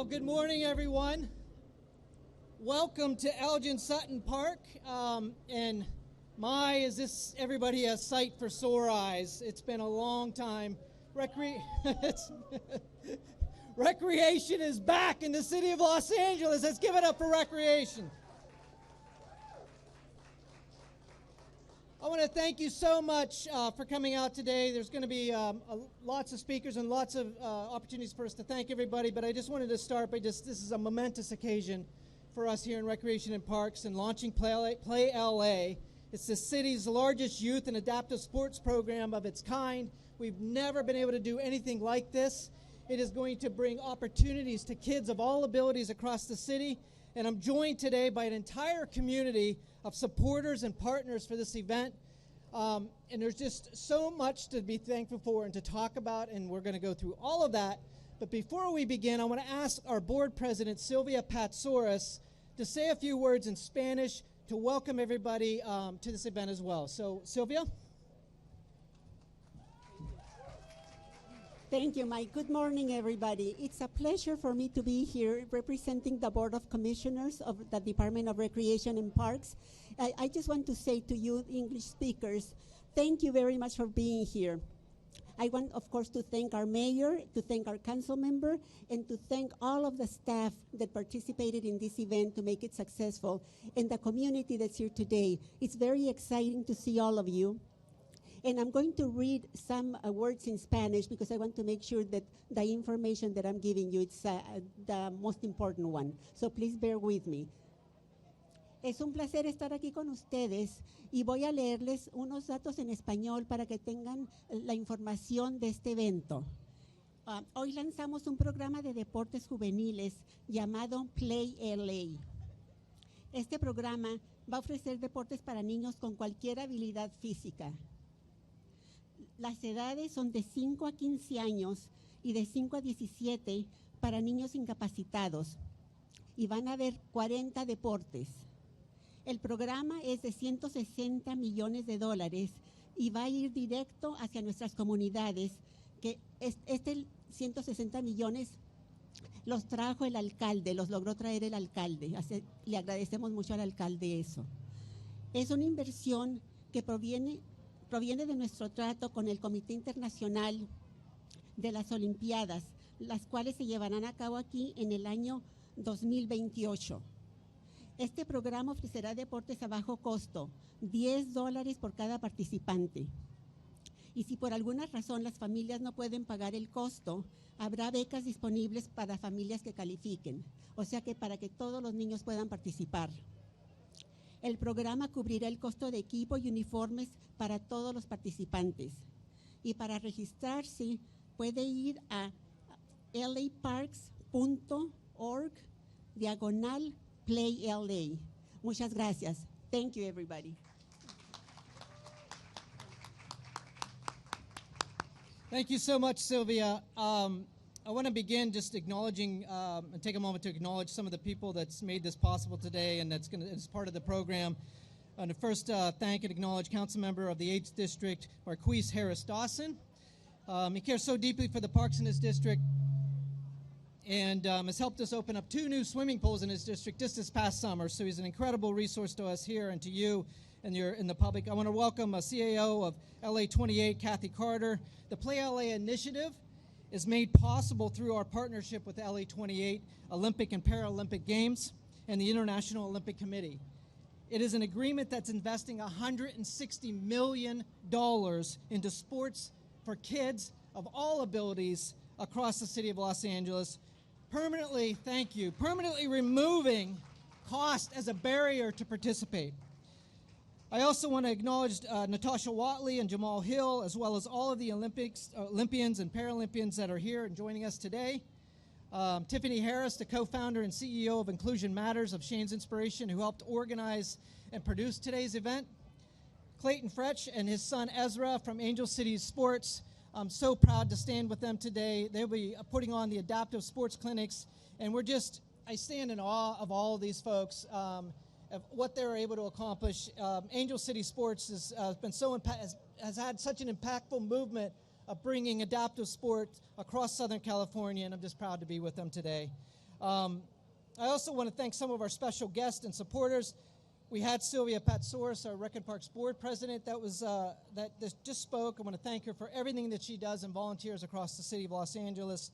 Well, good morning, everyone. Welcome to Elgin Sutton Park. And my, is this everybody a sight for sore eyes? It's been a long time. Recreation is back in the city of Los Angeles. Let's give it up for recreation. I want to thank you so much for coming out today. There's going to be lots of speakers and lots of opportunities for us to thank everybody, but I just wanted to start by this is a momentous occasion for us here in Recreation and Parks and launching PlayLA. It's the city's largest youth and adaptive sports program of its kind. We've never been able to do anything like this. It is going to bring opportunities to kids of all abilities across the city, and I'm joined today by an entire community of supporters and partners for this event. And there's just so much to be thankful for and to talk about, and we're going to go through all of that. But before we begin, I want to ask our board president, Sylvia Patsouras, to say a few words in Spanish to welcome everybody to this event as well. So, Sylvia? Thank you, Mike. Good morning, everybody. It's a pleasure for me to be here representing the Board of Commissioners of the Department of Recreation and Parks. I just want to say to you, English speakers, thank you very much for being here. I want, of course, to thank our mayor, to thank our council member, and to thank all of the staff that participated in this event to make it successful, and the community that's here today. It's very exciting to see all of you. And I'm going to read some words in Spanish because I want to make sure that the information that I'm giving you is the most important one. So please bear with me. Es un placer estar aquí con ustedes y voy a leerles unos datos en español para que tengan la información de este evento. Hoy lanzamos un programa de deportes juveniles llamado PlayLA. Este programa va a ofrecer deportes para niños con cualquier habilidad física. Las edades son de 5 a 15 años y de 5 a 17 para niños incapacitados. Y van a haber 40 deportes. El programa es de $160 millones y va a ir directo hacia nuestras comunidades, que este 160 millones los trajo el alcalde, los logró traer el alcalde. Le agradecemos mucho al alcalde eso. Es una inversión que proviene de nuestro trato con el Comité Internacional de las Olimpiadas, las cuales se llevarán a cabo aquí en el año 2028. Este programa ofrecerá deportes a bajo costo, $10 por cada participante. Y si por alguna razón las familias no pueden pagar el costo, habrá becas disponibles para familias que califiquen, o sea que para que todos los niños puedan participar. El programa cubrirá el costo de equipo y uniformes para todos los participantes. Y para registrarse puede ir a laparks.org/PlayLA. Muchas gracias. Thank you, everybody. Thank you so much, Sylvia. I want to begin just acknowledging and take a moment to acknowledge some of the people that's made this possible today and that's part of the program. And to first thank and acknowledge Council Member of the 8th District, Marquis Harris-Dawson. He cares so deeply for the parks in his district and has helped us open up 2 new swimming pools in his district just this past summer. So he's an incredible resource to us here and to you and the public. I want to welcome a CAO of LA 28, Kathy Carter. The Play LA initiative is made possible through our partnership with the LA 28 Olympic and Paralympic Games and the International Olympic Committee. It is an agreement that's investing $160 million into sports for kids of all abilities across the city of Los Angeles, permanently removing cost as a barrier to participate. I also want to acknowledge Natasha and Jamal Hill, as well as all of the Olympians and Paralympians that are here and joining us today. Tiffany Harris, the co-founder and CEO of Inclusion Matters of Shane's Inspiration, who helped organize and produce today's event. Clayton Fretch and his son Ezra from Angel City Sports. I'm so proud to stand with them today. They'll be putting on the adaptive sports clinics, and I stand in awe of all of these folks. Of what they're able to accomplish. Angel City Sports has had such an impactful movement of bringing adaptive sport across Southern California, and I'm just proud to be with them today. I also want to thank some of our special guests and supporters. We had Sylvia Patsouris, our Rec and Parks Board President, that just spoke. I want to thank her for everything that she does and volunteers across the city of Los Angeles.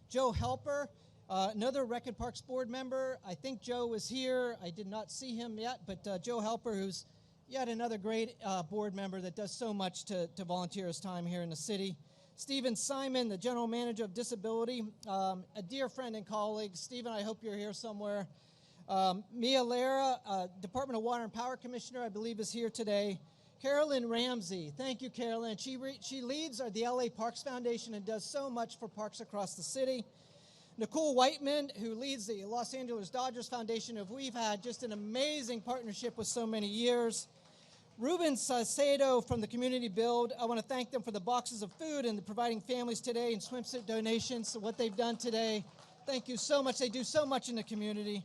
Joe Helper, another Rec and Parks Board member. I think Joe was here. I did not see him yet, but Joe Helper, who's yet another great board member that does so much to volunteer his time here in the city. Stephen Simon, the General Manager of Disability, a dear friend and colleague. Stephen, I hope you're here somewhere. Mia Lara, Department of Water and Power Commissioner, I believe is here today. Carolyn Ramsey, thank you, Carolyn. She leads the LA Parks Foundation and does so much for parks across the city. Nicole Whiteman, who leads the Los Angeles Dodgers Foundation, who we've had just an amazing partnership with so many years. Ruben Salcedo from the Community Build, I want to thank them for the boxes of food and providing families today and swimsuit donations, what they've done today. Thank you so much. They do so much in the community.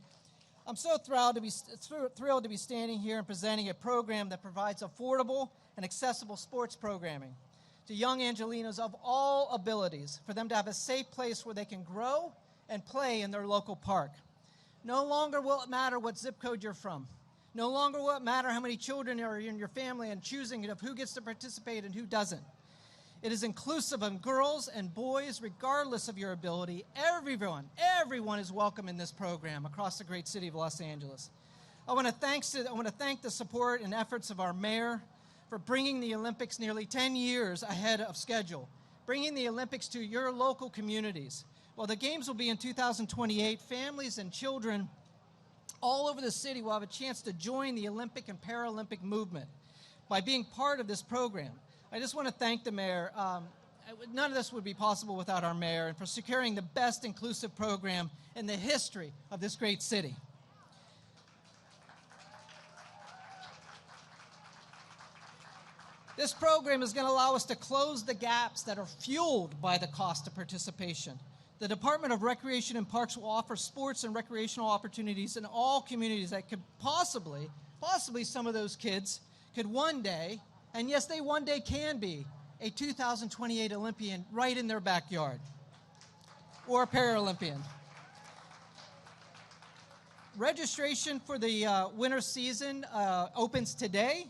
I'm so thrilled to be standing here and presenting a program that provides affordable and accessible sports programming to young Angelenos of all abilities, for them to have a safe place where they can grow and play in their local park. No longer will it matter what zip code you're from. No longer will it matter how many children are in your family and choosing of who gets to participate and who doesn't. It is inclusive of girls and boys, regardless of your ability. Everyone is welcome in this program across the great city of Los Angeles. I want to thank the support and efforts of our mayor for bringing the Olympics nearly 10 years ahead of schedule, bringing the Olympics to your local communities. While the games will be in 2028, families and children all over the city will have a chance to join the Olympic and Paralympic movement by being part of this program. I just want to thank the mayor. None of this would be possible without our mayor, and for securing the best inclusive program in the history of this great city. This program is going to allow us to close the gaps that are fueled by the cost of participation. The Department of Recreation and Parks will offer sports and recreational opportunities in all communities that could possibly some of those kids could one day, and yes, they one day can be, a 2028 Olympian right in their backyard, or a Paralympian. Registration for the winter season opens today.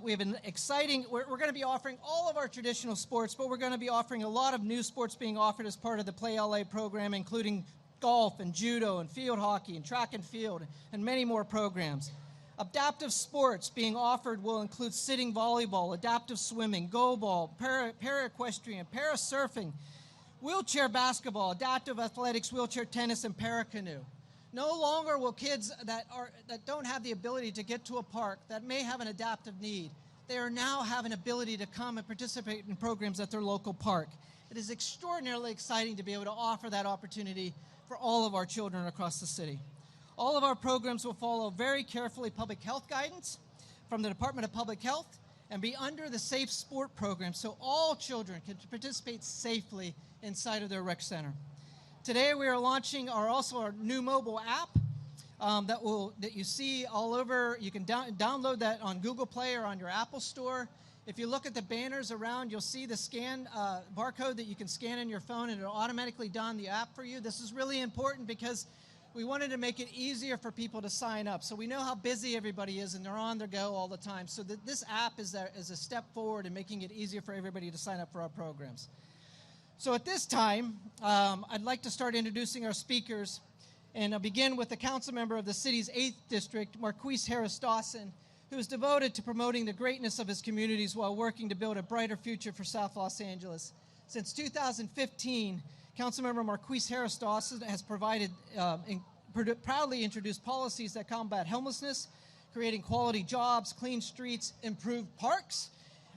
We have an exciting, we're going to be offering all of our traditional sports, but we're going to be offering a lot of new sports being offered as part of the PlayLA program, including golf and judo and field hockey and track and field and many more programs. Adaptive sports being offered will include sitting volleyball, adaptive swimming, go-ball, para-equestrian, para-surfing, wheelchair basketball, adaptive athletics, wheelchair tennis, and para-canoe. No longer will kids that don't have the ability to get to a park, that may have an adaptive need, they are now have an ability to come and participate in programs at their local park. It is extraordinarily exciting to be able to offer that opportunity for all of our children across the city. All of our programs will follow very carefully public health guidance from the Department of Public Health and be under the Safe Sport program so all children can participate safely inside of their rec center. Today we are launching our new mobile app that you see all over. You can download that on Google Play or on your Apple Store. If you look at the banners around, you'll see the scan barcode that you can scan in your phone, and it'll automatically download the app for you. This is really important because we wanted to make it easier for people to sign up. So we know how busy everybody is, and they're on their go all the time. So this app is a step forward in making it easier for everybody to sign up for our programs. So at this time, I'd like to start introducing our speakers, and I'll begin with the council member of the city's 8th District, Marquis Harris-Dawson, who is devoted to promoting the greatness of his communities while working to build a brighter future for South Los Angeles. Since 2015, Councilmember Marquis Harris-Dawson has proudly introduced policies that combat homelessness, creating quality jobs, clean streets, improved parks,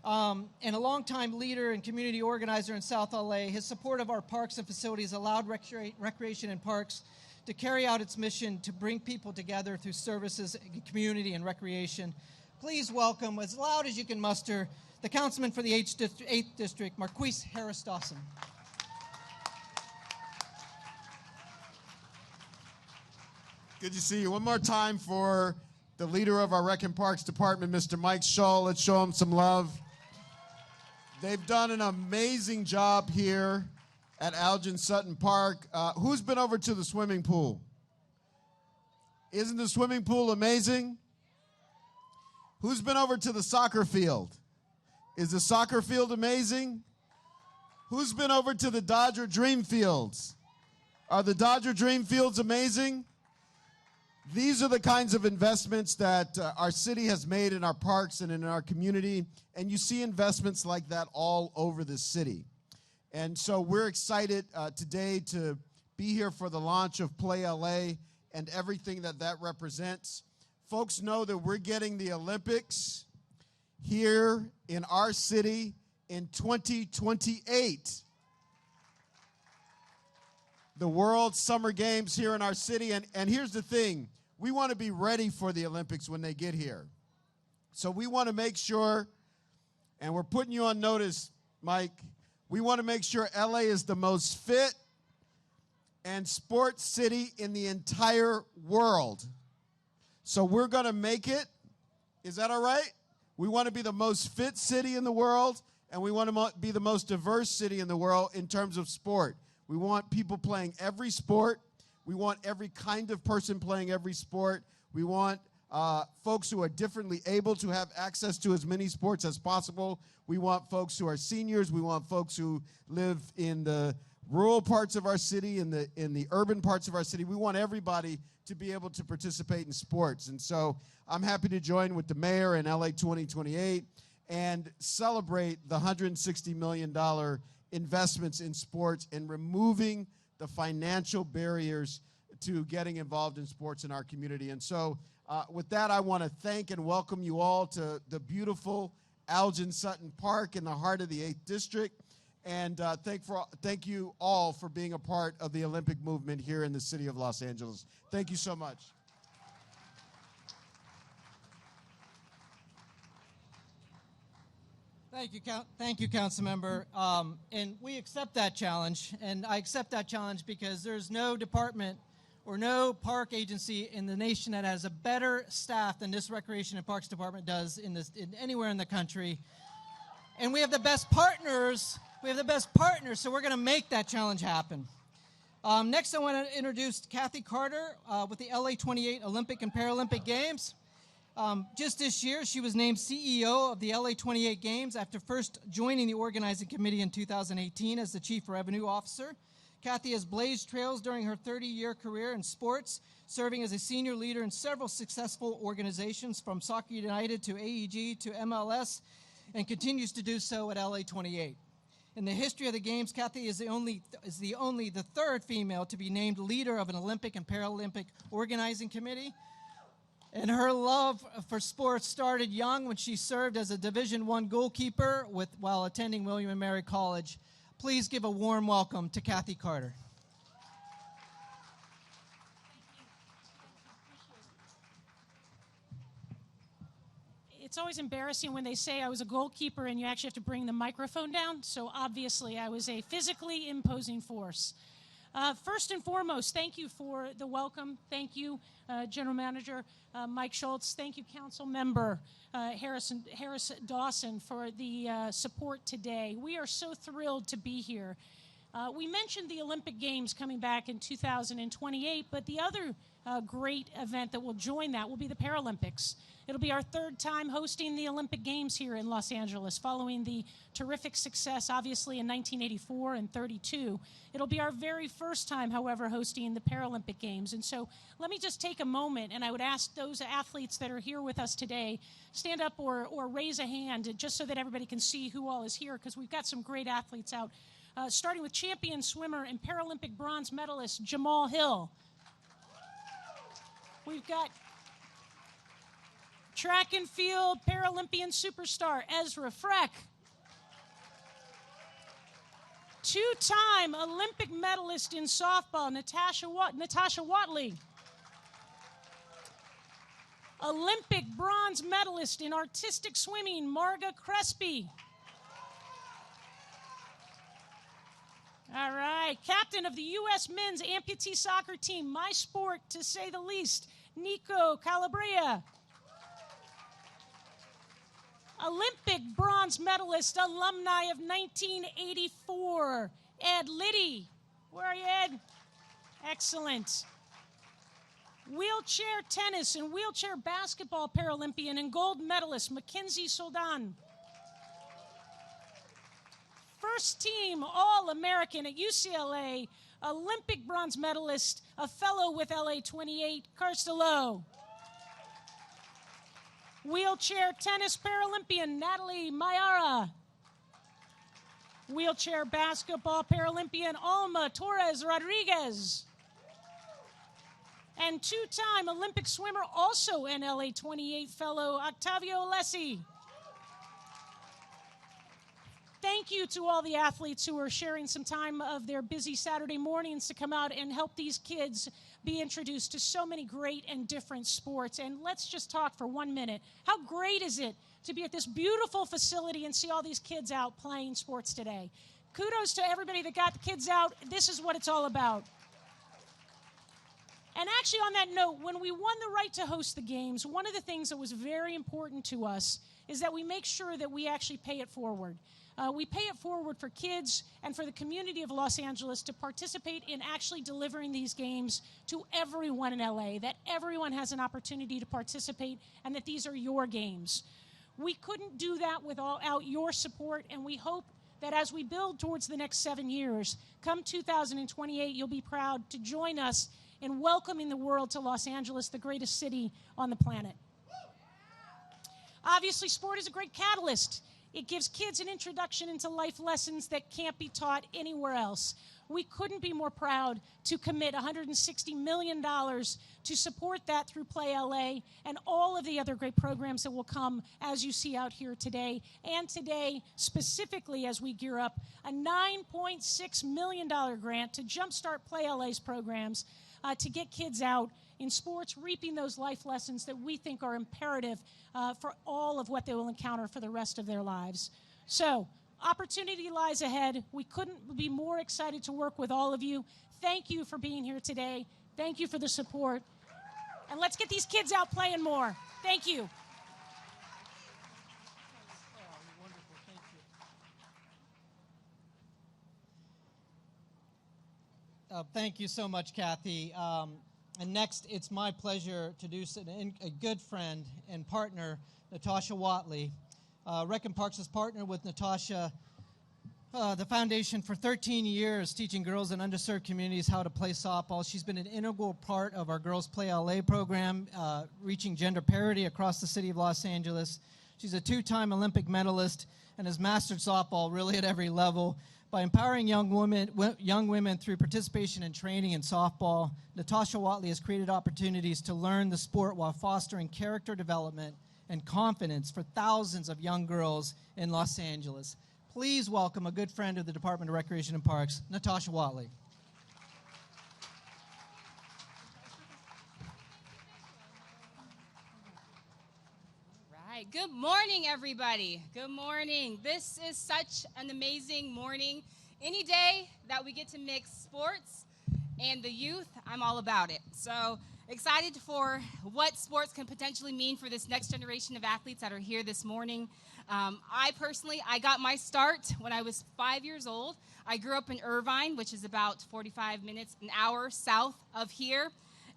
and a longtime leader and community organizer in South LA. His support of our parks and facilities allowed Recreation and Parks to carry out its mission to bring people together through services, community, and recreation. Please welcome, as loud as you can muster, the councilman for the 8th District, Marquis Harris-Dawson. Good to see you. One more time for the leader of our Rec and Parks Department, Mr. Mike Shull. Let's show him some love. They've done an amazing job here. at Algin Sutton Park. Who's been over to the swimming pool? Isn't the swimming pool amazing? Who's been over to the soccer field? Is the soccer field amazing? Who's been over to the Dodger Dream Fields? Are the Dodger Dream Fields amazing? These are the kinds of investments that our city has made in our parks and in our community, and you see investments like that all over the city. And so we're excited today to be here for the launch of PlayLA and everything that that represents. Folks know that we're getting the Olympics here in our city in 2028. The World Summer Games here in our city. And here's the thing. We want to be ready for the Olympics when they get here. So we want to make sure, and we're putting you on notice, Mike, we want to make sure LA is the most fit and sports city in the entire world. So we're going to make it. Is that all right? We want to be the most fit city in the world, and we want to be the most diverse city in the world in terms of sport. We want people playing every sport. We want every kind of person playing every sport. We want folks who are differently able to have access to as many sports as possible. We want folks who are seniors. We want folks who live in the rural parts of our city, in the urban parts of our city. We want everybody to be able to participate in sports. And so I'm happy to join with the mayor in LA 2028 and celebrate the $160 million investments in sports and removing the financial barriers to getting involved in sports in our community. And so with that, I want to thank and welcome you all to the beautiful Algin Sutton Park in the heart of the 8th District. And thank you all for being a part of the Olympic movement here in the city of Los Angeles. Thank you so much. Thank you, Councilmember. And we accept that challenge, and I accept that challenge because there's no department or no park agency in the nation that has a better staff than this Recreation and Parks Department does in anywhere in the country. And we have the best partners. So we're going to make that challenge happen. Next, I want to introduce Kathy Carter with the LA 28 Olympic and Paralympic Games. Just this year, she was named CEO of the LA 28 Games after first joining the organizing committee in 2018 as the Chief Revenue Officer. Kathy has blazed trails during her 30-year career in sports, serving as a senior leader in several successful organizations from Soccer United to AEG to MLS, and continues to do so at LA 28. In the history of the Games, Kathy is the third female to be named leader of an Olympic and Paralympic organizing committee. And her love for sports started young when she served as a Division I goalkeeper while attending William & Mary College. Please give a warm welcome to Kathy Carter. It's always embarrassing when they say I was a goalkeeper and you actually have to bring the microphone down. So obviously I was a physically imposing force. First and foremost, thank you for the welcome. Thank you, General Manager Mike Shull. Thank you, Council Member Harris-Dawson, for the support today. We are so thrilled to be here. We mentioned the Olympic Games coming back in 2028, but the other great event that will join that will be the Paralympics. It'll be our third time hosting the Olympic Games here in Los Angeles, following the terrific success, obviously, in 1984 and 32. It'll be our very first time, however, hosting the Paralympic Games. And so let me just take a moment, and I would ask those athletes that are here with us today, stand up or raise a hand, just so that everybody can see who all is here, because we've got some great athletes out. Starting with champion swimmer and Paralympic bronze medalist Jamal Hill. We've got track and field Paralympian superstar Ezra Freck. Two-time Olympic medalist in softball Natasha Watley. Olympic bronze medalist in artistic swimming Marga Crespi. All right, captain of the U.S. men's amputee soccer team, my sport to say the least, Nico Calabria. Olympic bronze medalist, alumni of 1984, Ed Liddy. Where are you, Ed? Excellent. Wheelchair tennis and wheelchair basketball Paralympian and gold medalist Mackenzie Soldan. First team All-American at UCLA, Olympic bronze medalist, a fellow with LA 28, Karstelo. Wheelchair tennis Paralympian Natalie Mayara. Wheelchair basketball Paralympian Alma Torres Rodriguez. And two-time Olympic swimmer, also an LA 28 fellow, Octavio Alessi. Thank you to all the athletes who are sharing some time of their busy Saturday mornings to come out and help these kids be introduced to so many great and different sports. And let's just talk for 1 minute. How great is it to be at this beautiful facility and see all these kids out playing sports today? Kudos to everybody that got the kids out. This is what it's all about. And actually, on that note, when we won the right to host the games, one of the things that was very important to us is that we make sure that we actually pay it forward. We pay it forward for kids and for the community of Los Angeles to participate in actually delivering these games to everyone in LA, that everyone has an opportunity to participate and that these are your games. We couldn't do that without your support, and we hope that as we build towards the next 7 years, come 2028, you'll be proud to join us in welcoming the world to Los Angeles, the greatest city on the planet. Obviously, sport is a great catalyst. It gives kids an introduction into life lessons that can't be taught anywhere else. We couldn't be more proud to commit $160 million to support that through PlayLA and all of the other great programs that will come as you see out here today. And today, specifically as we gear up, a $9.6 million grant to jumpstart PlayLA's programs to get kids out in sports, reaping those life lessons that we think are imperative for all of what they will encounter for the rest of their lives. So, opportunity lies ahead. We couldn't be more excited to work with all of you. Thank you for being here today. Thank you for the support. And let's get these kids out playing more. Thank you. Thank you so much, Kathy. And next, it's my pleasure to introduce a good friend and partner, Natasha Watley. Rec and Parks has partnered with Natasha, the foundation, for 13 years, teaching girls in underserved communities how to play softball. She's been an integral part of our Girls Play LA program, reaching gender parity across the city of Los Angeles. She's a two-time Olympic medalist and has mastered softball really at every level. By empowering young women through participation and training in softball, Natasha Watley has created opportunities to learn the sport while fostering character development and confidence for thousands of young girls in Los Angeles. Please welcome a good friend of the Department of Recreation and Parks, Natasha Watley. Good morning, everybody. Good morning. This is such an amazing morning. Any day that we get to mix sports and the youth, I'm all about it. So excited for what sports can potentially mean for this next generation of athletes that are here this morning. I got my start when I was 5 years old. I grew up in Irvine, which is about 45 minutes, an hour south of here.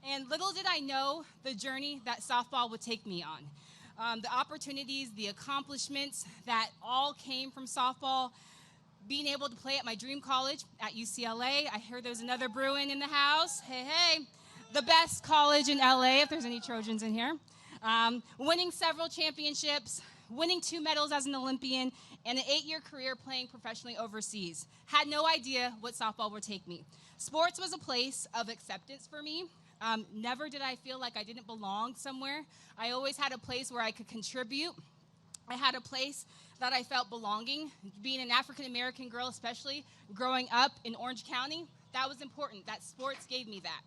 And little did I know the journey that softball would take me on. The opportunities, the accomplishments that all came from softball, being able to play at my dream college at UCLA. I hear there's another Bruin in the house. Hey, hey. The best college in LA, if there's any Trojans in here. Winning several championships, winning 2 medals as an Olympian, and an 8-year career playing professionally overseas. Had no idea what softball would take me. Sports was a place of acceptance for me. Never did I feel like I didn't belong somewhere. I always had a place where I could contribute. I had a place that I felt belonging. Being an African-American girl, especially growing up in Orange County, that was important. That sports gave me that.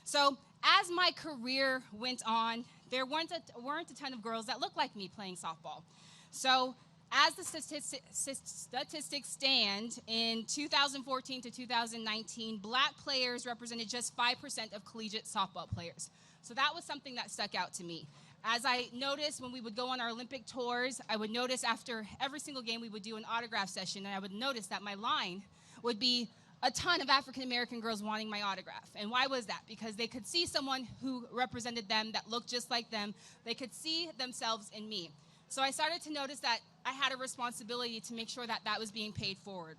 So as my career went on, there weren't a ton of girls that looked like me playing softball. So as the statistics stand, in 2014 to 2019, black players represented just 5% of collegiate softball players. So that was something that stuck out to me. As I noticed when we would go on our Olympic tours, I would notice after every single game we would do an autograph session, and I would notice that my line would be a ton of African American girls wanting my autograph. And why was that? Because they could see someone who represented them that looked just like them. They could see themselves in me. So I started to notice that I had a responsibility to make sure that that was being paid forward.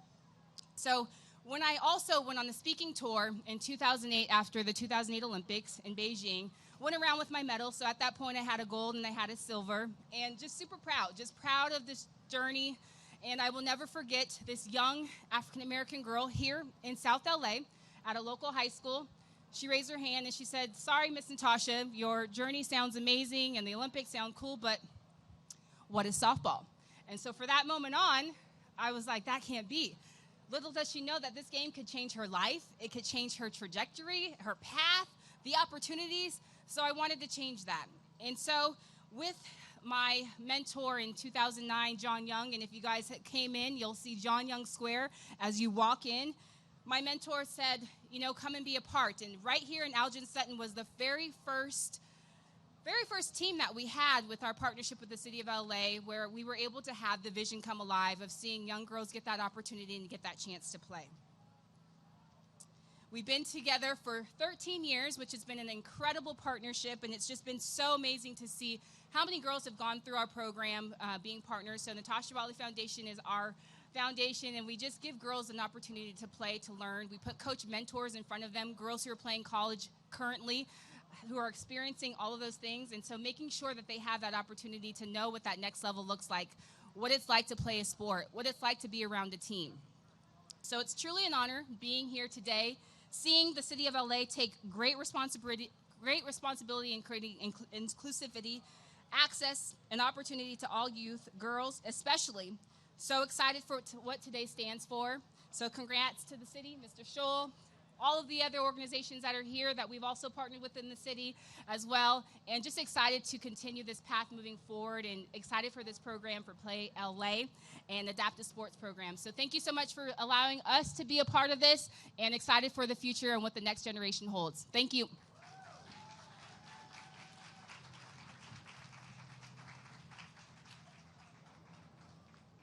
So when I also went on the speaking tour in 2008 after the 2008 Olympics in Beijing, went around with my medal. So at that point I had a gold and I had a silver, and just super proud, just proud of this journey. And I will never forget this young African-American girl here in South LA at a local high school. She raised her hand and she said, "Sorry, Miss Natasha, your journey sounds amazing and the Olympics sound cool, but what is softball?" And so for that moment on, I was like, that can't be. Little does she know that this game could change her life. It could change her trajectory, her path, the opportunities. So I wanted to change that. And so with my mentor in 2009, John Young, and if you guys came in, you'll see John Young Square as you walk in. My mentor said, you know, come and be a part. And right here in Algin Sutton was the very first team that we had with our partnership with the city of LA, where we were able to have the vision come alive of seeing young girls get that opportunity and get that chance to play. We've been together for 13 years, which has been an incredible partnership, and it's just been so amazing to see how many girls have gone through our program being partners. So Natasha Raleigh Foundation is our foundation, and we just give girls an opportunity to play, to learn. We put coach mentors in front of them, girls who are playing college currently, who are experiencing all of those things, and so making sure that they have that opportunity to know what that next level looks like, what it's like to play a sport, what it's like to be around a team. So it's truly an honor being here today, seeing the city of LA take great responsibility in creating inclusivity, access, and opportunity to all youth, girls especially. So excited for what today stands for. So congrats to the city, Mr. Shull, all of the other organizations that are here that we've also partnered with in the city as well, and just excited to continue this path moving forward, and excited for this program for PlayLA and Adaptive Sports Program. So thank you so much for allowing us to be a part of this, and excited for the future and what the next generation holds. Thank you.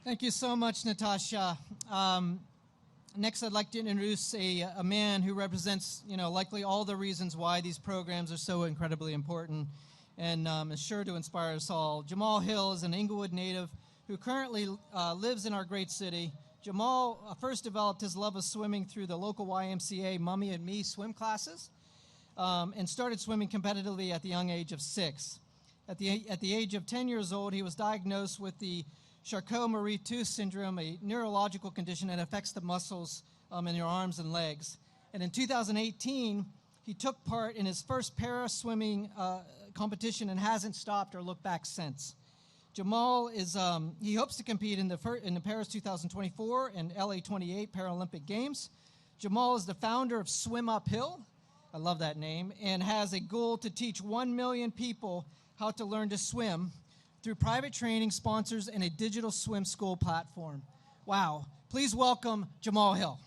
Thank you so much, Natasha. Next, I'd like to introduce a man who represents, likely all the reasons why these programs are so incredibly important, and is sure to inspire us all. Jamal Hill is an Inglewood native who currently lives in our great city. Jamal first developed his love of swimming through the local YMCA Mummy and Me swim classes, and started swimming competitively at the young age of 6. At the age of 10 years old, he was diagnosed with the Charcot-Marie-Tooth syndrome, a neurological condition that affects the muscles in your arms and legs. And in 2018, he took part in his first para-swimming competition and hasn't stopped or looked back since. Jamal is, he hopes to compete in the Paris 2024 and LA 28 Paralympic Games. Jamal is the founder of Swim Uphill, I love that name, and has a goal to teach 1 million people how to learn to swim through private training, sponsors, and a digital swim school platform. Wow. Please welcome Jamal Hill.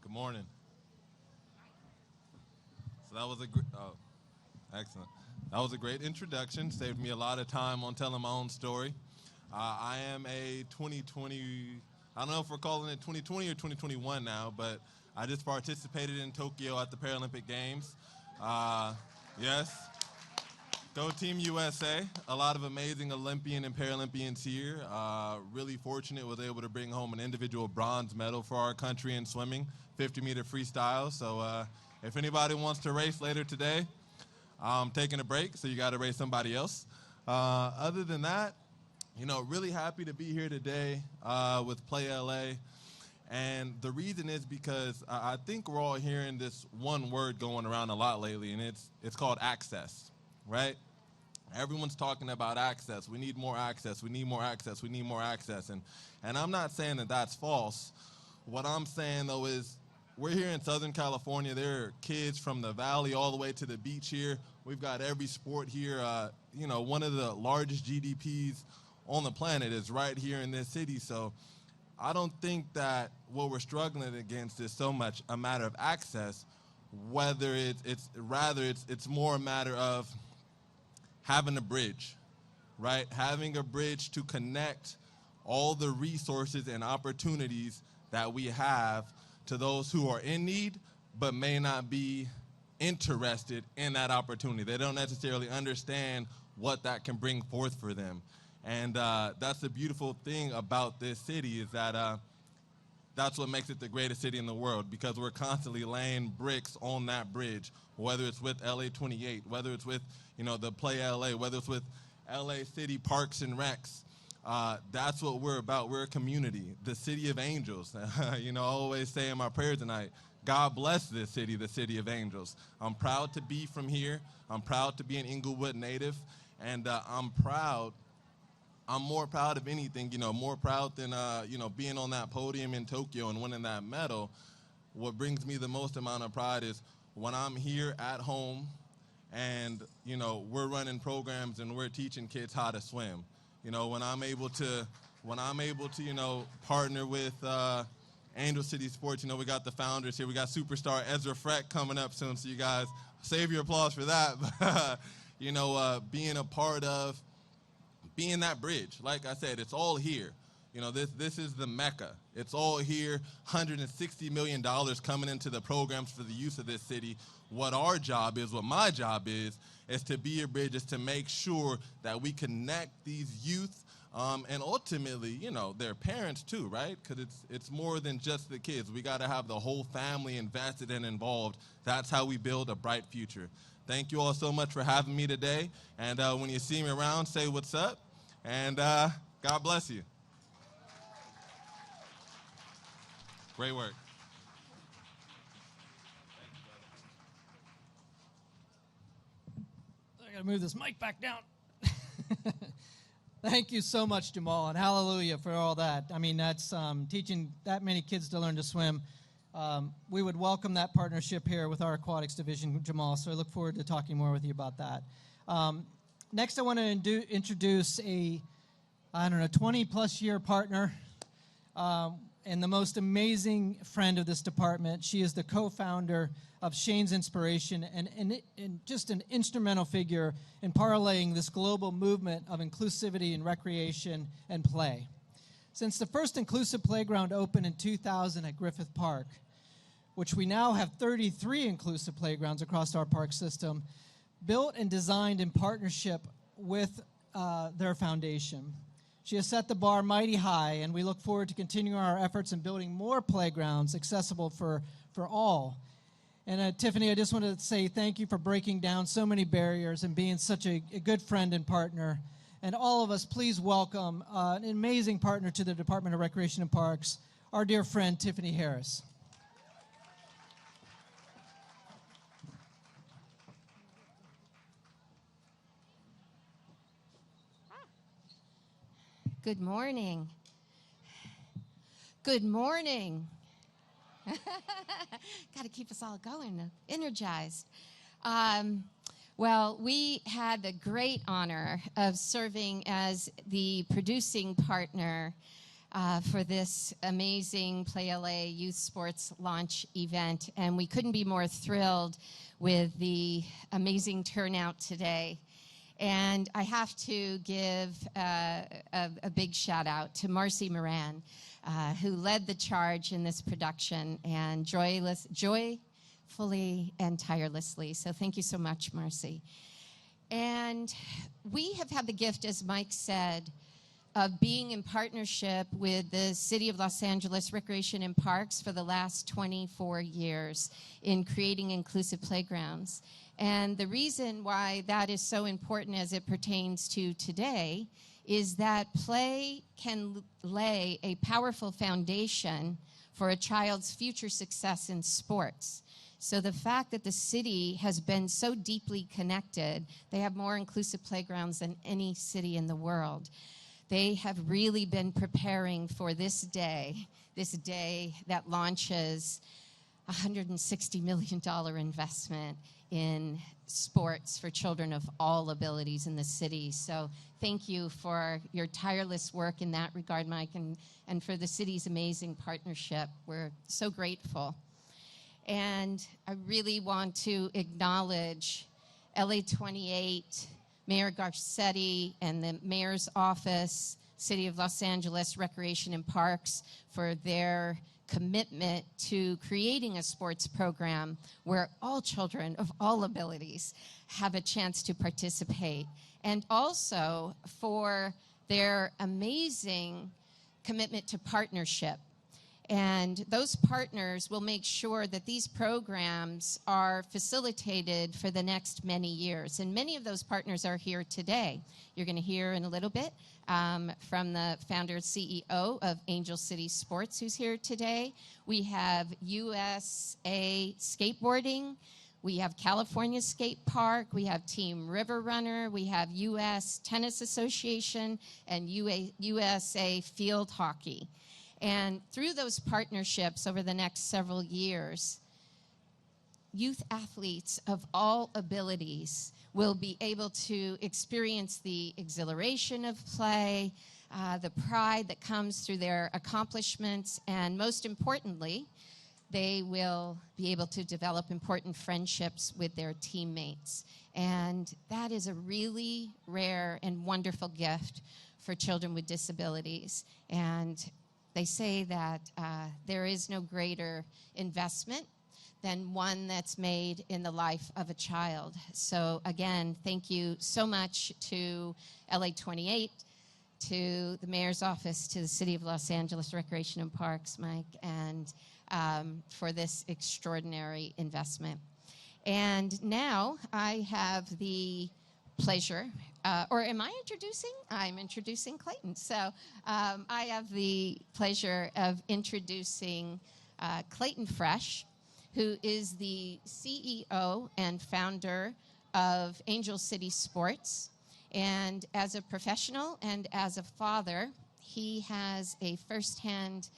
Good morning. So that was excellent. That was a great introduction. Saved me a lot of time on telling my own story. I am a 2020, I don't know if we're calling it 2020 or 2021 now, but I just participated in Tokyo at the Paralympic Games. Yes. Go Team USA. A lot of amazing Olympian and Paralympians here. Really fortunate, was able to bring home an individual bronze medal for our country in swimming, 50-meter freestyle. So if anybody wants to race later today, I'm taking a break, so you got to race somebody else. Other than that, really happy to be here today with PlayLA. And the reason is because I think we're all hearing this one word going around a lot lately, and it's called access, right? Everyone's talking about access. We need more access. We need more access. We need more access. And I'm not saying that that's false. What I'm saying, though, is we're here in Southern California. There are kids from the valley all the way to the beach here. We've got every sport here. One of the largest GDPs on the planet is right here in this city. So I don't think that what we're struggling against is so much a matter of access, whether it's more a matter of having a bridge, right? Having a bridge to connect all the resources and opportunities that we have to those who are in need but may not be interested in that opportunity. They don't necessarily understand what that can bring forth for them. And that's the beautiful thing about this city, is that that's what makes it the greatest city in the world, because we're constantly laying bricks on that bridge, whether it's with LA 28, whether it's with, the PlayLA, whether it's with LA City Parks and Recs. That's what we're about. We're a community, the city of angels. I always say in my prayer tonight, God bless this city, the city of angels. I'm proud to be from here. I'm proud to be an Inglewood native, and I'm more proud of anything, more proud than, being on that podium in Tokyo and winning that medal. What brings me the most amount of pride is when I'm here at home and, we're running programs and we're teaching kids how to swim. When I'm able to, partner with Angel City Sports, we got the founders here. We got superstar Ezra Freck coming up soon, so you guys save your applause for that. Being a part of, being that bridge, like I said, it's all here. This is the Mecca. It's all here. $160 million coming into the programs for the use of this city. What our job is, what my job is to be a bridge, is to make sure that we connect these youth and ultimately, their parents too, right? Because it's more than just the kids. We got to have the whole family invested and involved. That's how we build a bright future. Thank you all so much for having me today. And when you see me around, say what's up. And God bless you. Great work. I got to move this mic back down. Thank you so much, Jamal, and hallelujah for all that. I mean, that's teaching that many kids to learn to swim. We would welcome that partnership here with our aquatics division, Jamal, so I look forward to talking more with you about that. Next, I want to introduce a 20-plus year partner and the most amazing friend of this department. She is the co-founder of Shane's Inspiration and just an instrumental figure in parlaying this global movement of inclusivity in recreation and play. Since the first inclusive playground opened in 2000 at Griffith Park, which we now have 33 inclusive playgrounds across our park system, built and designed in partnership with their foundation. She has set the bar mighty high, and we look forward to continuing our efforts in building more playgrounds accessible for all. And Tiffany, I just wanted to say thank you for breaking down so many barriers and being such a good friend and partner. And all of us, please welcome an amazing partner to the Department of Recreation and Parks, our dear friend Tiffany Harris. Good morning. Good morning. Got to keep us all going, energized. Well, we had the great honor of serving as the producing partner for this amazing PlayLA Youth Sports Launch event, and we couldn't be more thrilled with the amazing turnout today. And I have to give a big shout out to Marcy Moran, who led the charge in this production and joyfully and tirelessly. So thank you so much, Marcy. And we have had the gift, as Mike said, of being in partnership with the City of Los Angeles Recreation and Parks for the last 24 years in creating inclusive playgrounds. And the reason why that is so important as it pertains to today is that play can lay a powerful foundation for a child's future success in sports. So the fact that the city has been so deeply connected, they have more inclusive playgrounds than any city in the world. They have really been preparing for this day that launches a $160 million investment in sports for children of all abilities in the city. So thank you for your tireless work in that regard, Mike, and for the city's amazing partnership. We're so grateful. And I really want to acknowledge LA 28 Mayor Garcetti and the mayor's office, City of Los Angeles Recreation and Parks, for their commitment to creating a sports program where all children of all abilities have a chance to participate, and also for their amazing commitment to partnership. And those partners will make sure that these programs are facilitated for the next many years. And many of those partners are here today. You're going to hear in a little bit from the founder and CEO of Angel City Sports, who's here today. We have USA Skateboarding. We have California Skate Park. We have Team River Runner. We have U.S. Tennis Association and USA Field Hockey. And through those partnerships over the next several years, youth athletes of all abilities will be able to experience the exhilaration of play, the pride that comes through their accomplishments, and most importantly, they will be able to develop important friendships with their teammates. And that is a really rare and wonderful gift for children with disabilities. And they say that there is no greater investment than one that's made in the life of a child. So again, thank you so much to LA 28, to the mayor's office, to the City of Los Angeles Recreation and Parks, Mike, and for this extraordinary investment. And now I have the pleasure, or am I introducing? I'm introducing Clayton. So I have the pleasure of introducing Clayton Fresh, who is the CEO and founder of Angel City Sports. And as a professional and as a father, he has a firsthand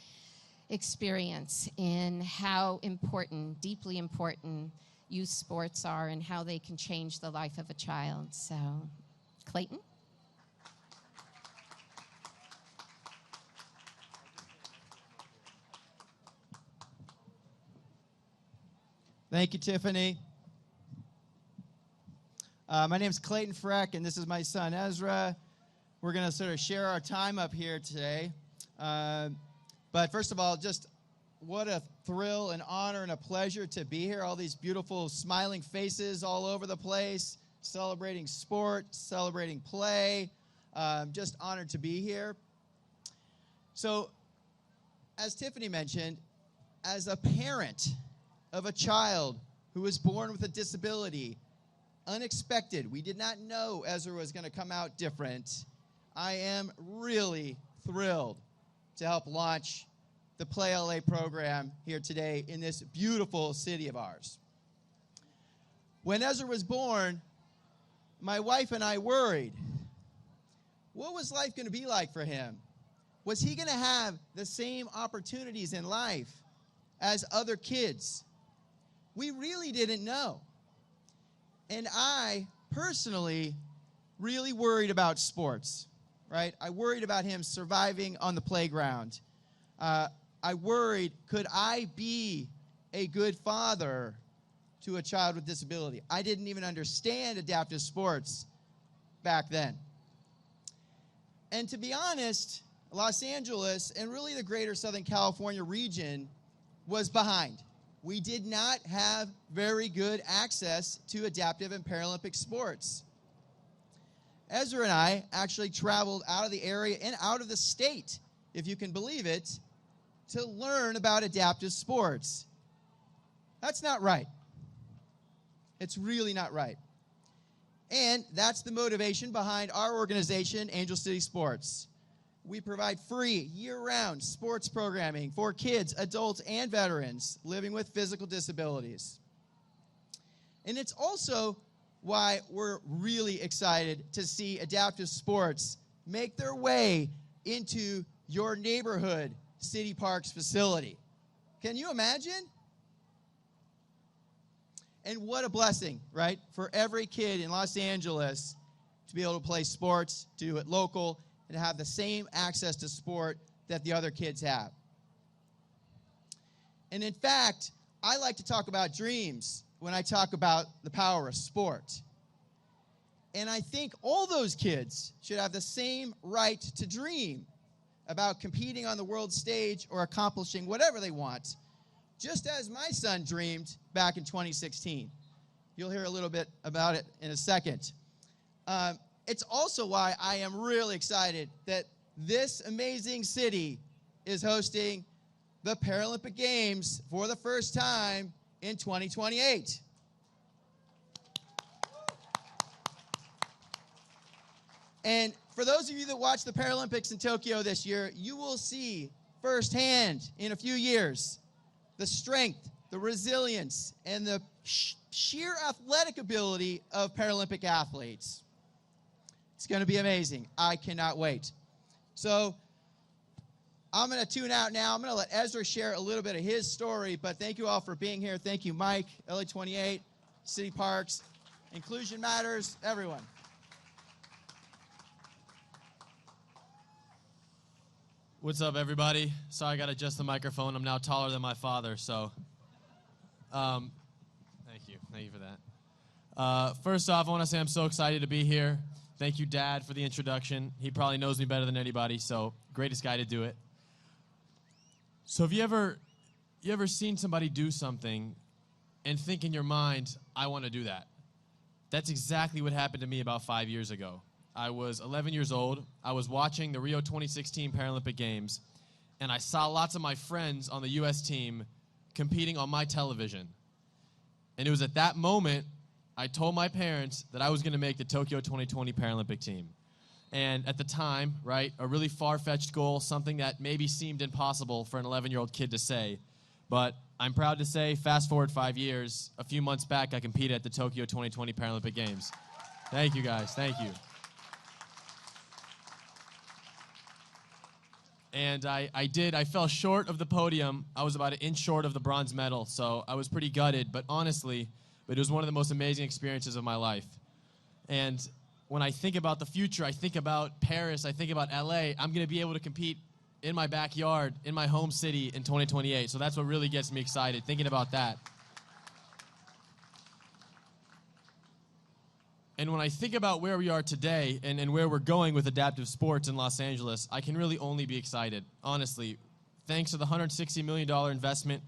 experience in how important, deeply important, youth sports are and how they can change the life of a child. So, Clayton? Thank you, Tiffany. My name is Clayton Freck, and this is my son, Ezra. We're going to sort of share our time up here today. But first of all, just what a thrill, an honor, and a pleasure to be here. All these beautiful, smiling faces all over the place, celebrating sport, celebrating play. Just honored to be here. So, as Tiffany mentioned, as a parent of a child who was born with a disability, unexpected, we did not know Ezra was going to come out different. I am really thrilled to help launch the PlayLA program here today in this beautiful city of ours. When Ezra was born, my wife and I worried. What was life going to be like for him? Was he going to have the same opportunities in life as other kids? We really didn't know. And I personally really worried about sports, right? I worried about him surviving on the playground. I worried, could I be a good father to a child with disability? I didn't even understand adaptive sports back then. And to be honest, Los Angeles and really the greater Southern California region was behind. We did not have very good access to adaptive and Paralympic sports. Ezra and I actually traveled out of the area and out of the state, if you can believe it, to learn about adaptive sports. That's not right. It's really not right. And that's the motivation behind our organization, Angel City Sports. We provide free, year-round sports programming for kids, adults, and veterans living with physical disabilities. And it's also why we're really excited to see adaptive sports make their way into your neighborhood City Parks facility. Can you imagine? And what a blessing, right, for every kid in Los Angeles to be able to play sports, to do it local, and to have the same access to sport that the other kids have. And in fact, I like to talk about dreams when I talk about the power of sport. And I think all those kids should have the same right to dream about competing on the world stage or accomplishing whatever they want, just as my son dreamed back in 2016. You'll hear a little bit about it in a second. It's also why I am really excited that this amazing city is hosting the Paralympic Games for the first time in 2028. And for those of you that watch the Paralympics in Tokyo this year, you will see firsthand in a few years the strength, the resilience, and the sheer athletic ability of Paralympic athletes. It's going to be amazing. I cannot wait. So I'm going to tune out now. I'm going to let Ezra share a little bit of his story, but thank you all for being here. Thank you, Mike, LA28, City Parks, Inclusion Matters, everyone. What's up, everybody? Sorry, I got to adjust the microphone. I'm now taller than my father, so thank you. Thank you for that. First off, I want to say I'm so excited to be here. Thank you, Dad, for the introduction. He probably knows me better than anybody, so greatest guy to do it. So have you ever seen somebody do something and think in your mind, I want to do that? That's exactly what happened to me about 5 years ago. I was 11 years old. I was watching the Rio 2016 Paralympic Games, and I saw lots of my friends on the U.S. team competing on my television. And it was at that moment I told my parents that I was going to make the Tokyo 2020 Paralympic team. And at the time, right, a really far-fetched goal, something that maybe seemed impossible for an 11-year-old kid to say. But I'm proud to say, fast forward 5 years, a few months back, I competed at the Tokyo 2020 Paralympic Games. Thank you, guys. Thank you. And I fell short of the podium. I was about an inch short of the bronze medal, so I was pretty gutted, but honestly, it was one of the most amazing experiences of my life. And when I think about the future, I think about Paris, I think about LA, I'm going to be able to compete in my backyard, in my home city in 2028, so that's what really gets me excited, thinking about that. And when I think about where we are today and where we're going with adaptive sports in Los Angeles, I can really only be excited, honestly. Thanks to the $160 million investment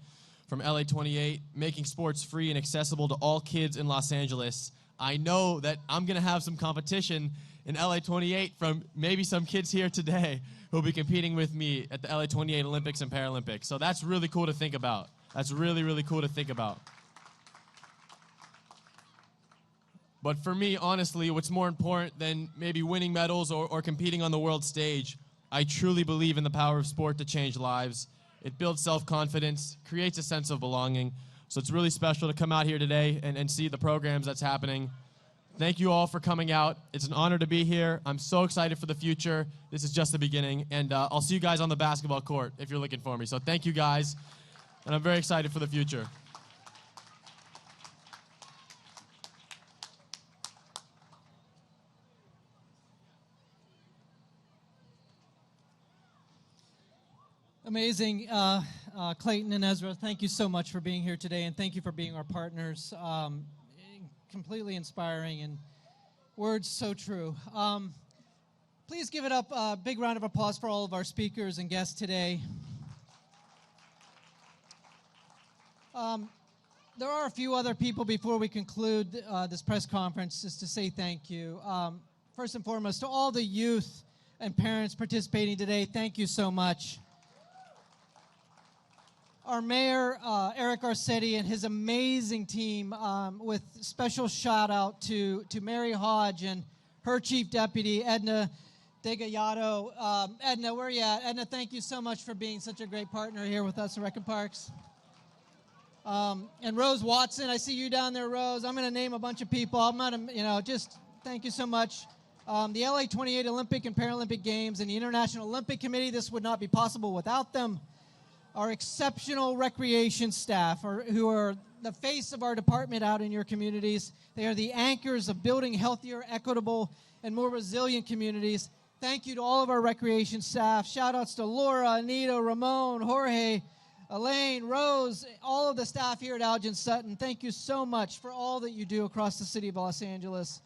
from LA28, making sports free and accessible to all kids in Los Angeles, I know that I'm going to have some competition in LA28 from maybe some kids here today who will be competing with me at the LA28 Olympics and Paralympics. So that's really cool to think about. That's really, really cool to think about. But for me, honestly, what's more important than maybe winning medals or competing on the world stage, I truly believe in the power of sport to change lives. It builds self-confidence, creates a sense of belonging. So it's really special to come out here today and see the programs that's happening. Thank you all for coming out. It's an honor to be here. I'm so excited for the future. This is just the beginning. And I'll see you guys on the basketball court if you're looking for me. So thank you, guys. And I'm very excited for the future. Amazing. Clayton and Ezra, thank you so much for being here today, and thank you for being our partners. Completely inspiring, and words so true. Please give it up a big round of applause for all of our speakers and guests today. There are a few other people before we conclude this press conference, just to say thank you. First and foremost, to all the youth and parents participating today, thank you so much. Our mayor, Eric Garcetti, and his amazing team, with special shout out to Mary Hodge and her chief deputy, Edna Degallato. Edna, where are you at? Edna, thank you so much for being such a great partner here with us at Rec and Parks. And Rose Watson, I see you down there, Rose. I'm going to name a bunch of people. I'm not, just thank you so much. The LA28 Olympic and Paralympic Games and the International Olympic Committee, this would not be possible without them. Our exceptional recreation staff, who are the face of our department out in your communities. They are the anchors of building healthier, equitable, and more resilient communities. Thank you to all of our recreation staff. Shout outs to Laura, Anita, Ramon, Jorge, Elaine, Rose, all of the staff here at Algin Sutton. Thank you so much for all that you do across the city of Los Angeles.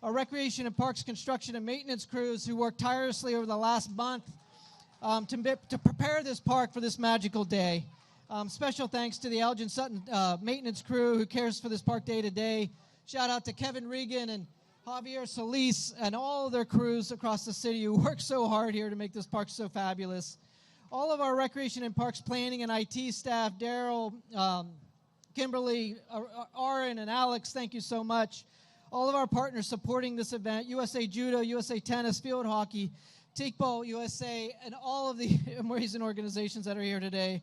our Recreation and Parks construction and maintenance crews who worked tirelessly over the last month to prepare this park for this magical day. Special thanks to the Elgin Sutton maintenance crew who cares for this park day to day. Shout out to Kevin Regan and Javier Solis and all of their crews across the city who work so hard here to make this park so fabulous. All of our Recreation and Parks planning and IT staff, Daryl, Kimberly, Aaron, and Alex, thank you so much. All of our partners supporting this event, USA Judo, USA Tennis, Field Hockey, Teakball USA, and all of the amazing organizations that are here today.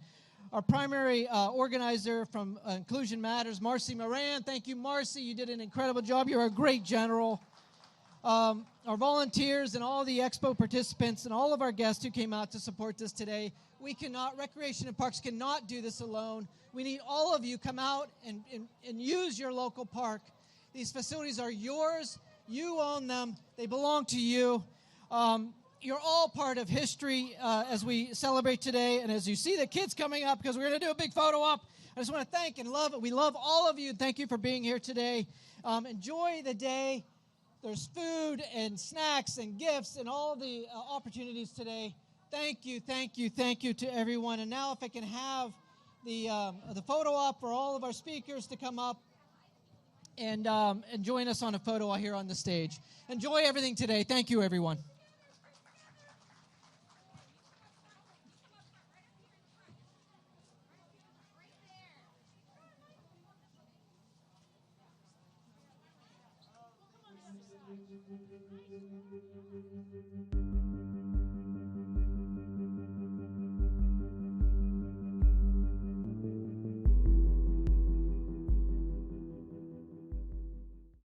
Our primary organizer from Inclusion Matters, Marcy Moran. Thank you, Marcy. You did an incredible job. You're a great general. Our volunteers and all the expo participants and all of our guests who came out to support this today. Recreation and Parks cannot do this alone. We need all of you come out and use your local park. These facilities are yours. You own them. They belong to you. You're all part of history as we celebrate today. And as you see the kids coming up, because we're going to do a big photo op, I just want to thank and love it. We love all of you. Thank you for being here today. Enjoy the day. There's food and snacks and gifts and all the opportunities today. Thank you, thank you, thank you to everyone. And now if I can have the photo op for all of our speakers to come up and join us on a photo here on the stage. Enjoy everything today. Thank you, everyone. Thank you.